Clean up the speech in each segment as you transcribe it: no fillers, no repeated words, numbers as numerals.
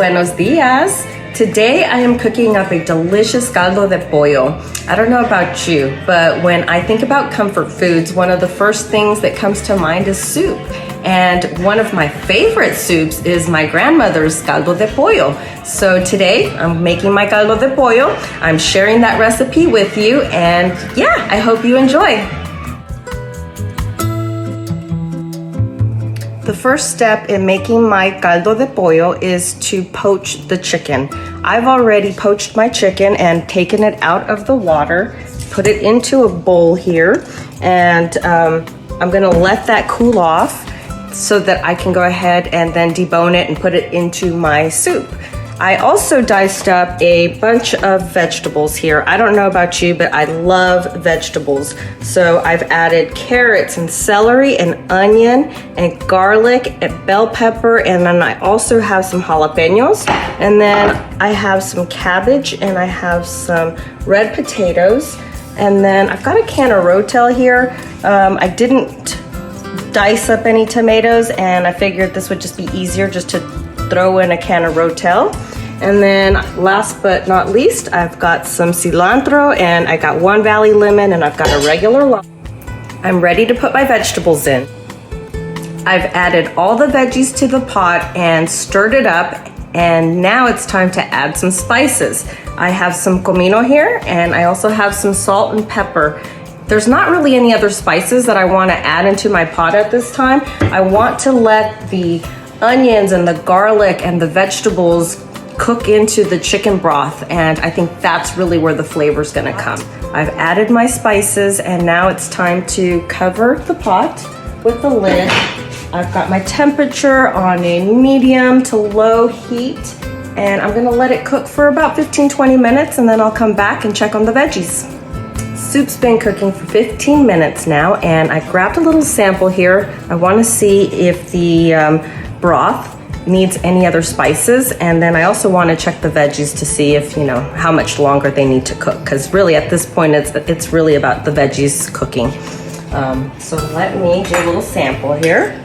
Buenos dias. Today I am cooking up a delicious caldo de pollo. I don't know about you, but when I think about comfort foods, one of the first things that comes to mind is soup. And one of my favorite soups is my grandmother's caldo de pollo. So today I'm making my caldo de pollo. I'm sharing that recipe with you, and yeah, I hope you enjoy. The first step in making my caldo de pollo is to poach the chicken. I've already poached my chicken and taken it out of the water, put it into a bowl here, and I'm gonna let that cool off so that I can go ahead and then debone it and put it into my soup. I also diced up a bunch of vegetables here. I don't know about you, but I love vegetables. So I've added carrots and celery and onion and garlic and bell pepper, and then I also have some jalapenos. And then I have some cabbage and I have some red potatoes. And then I've got a can of rotel here. I didn't dice up any tomatoes, and I figured this would just be easier just to throw in a can of rotel. And then last but not least, I've got some cilantro, and I got one valley lemon, and I've got a regular lime. I'm ready to put my vegetables in. I've added all the veggies to the pot and stirred it up, and now it's time to add some spices. I have some comino here, and I also have some salt and pepper. There's not really any other spices that I want to add into my pot at this time. I want to let the onions and the garlic and the vegetables cook into the chicken broth, and I think that's really where the flavor's gonna come. I've added my spices, and now it's time to cover the pot with the lid. I've got my temperature on a medium to low heat, and I'm gonna let it cook for about 15-20 minutes, and then I'll come back and check on the veggies. Soup's been cooking for 15 minutes now, and I grabbed a little sample here. I wanna see if the broth needs any other spices, and then I also want to check the veggies to see if, you know, how much longer they need to cook, because really at this point it's really about the veggies cooking. So let me do a little sample here.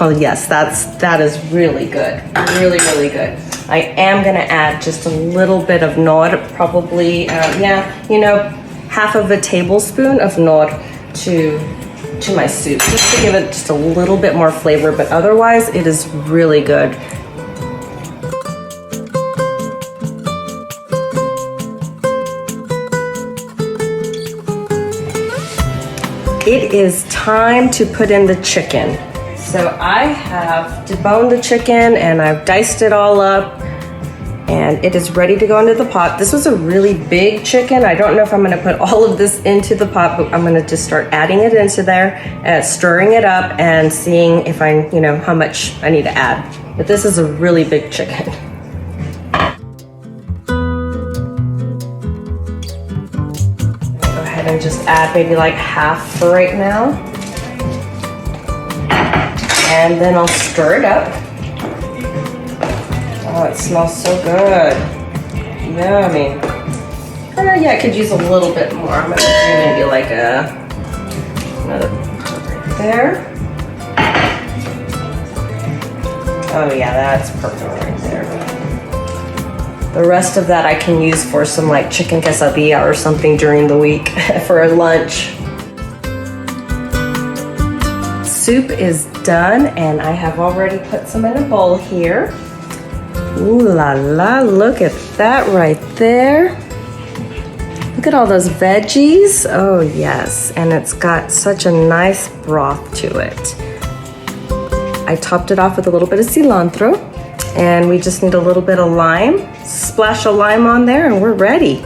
Oh yes, that is really good, really good. I am gonna add just a little bit of nor, probably half of a tablespoon of nor to my soup, just to give it just a little bit more flavor, but otherwise it is really good. It is time to put in the chicken. So I have deboned the chicken and I've diced it all up, and it is ready to go into the pot. This was a really big chicken. I don't know if I'm gonna put all of this into the pot, but I'm gonna just start adding it into there, stirring it up and seeing if how much I need to add. But this is a really big chicken. Go ahead and just add maybe like half for right now. And then I'll stir it up. Oh, it smells so good. Yummy. Yeah, I could use a little bit more. I'm gonna do maybe like another right there. Oh yeah, that's perfect right there. The rest of that I can use for some like chicken quesadilla or something during the week for a lunch. Soup is done, and I have already put some in a bowl here. Ooh la la, look at that right there. Look at all those veggies. Oh yes, and it's got such a nice broth to it. I topped it off with a little bit of cilantro, and we just need a little bit of lime. Splash of lime on there and we're ready.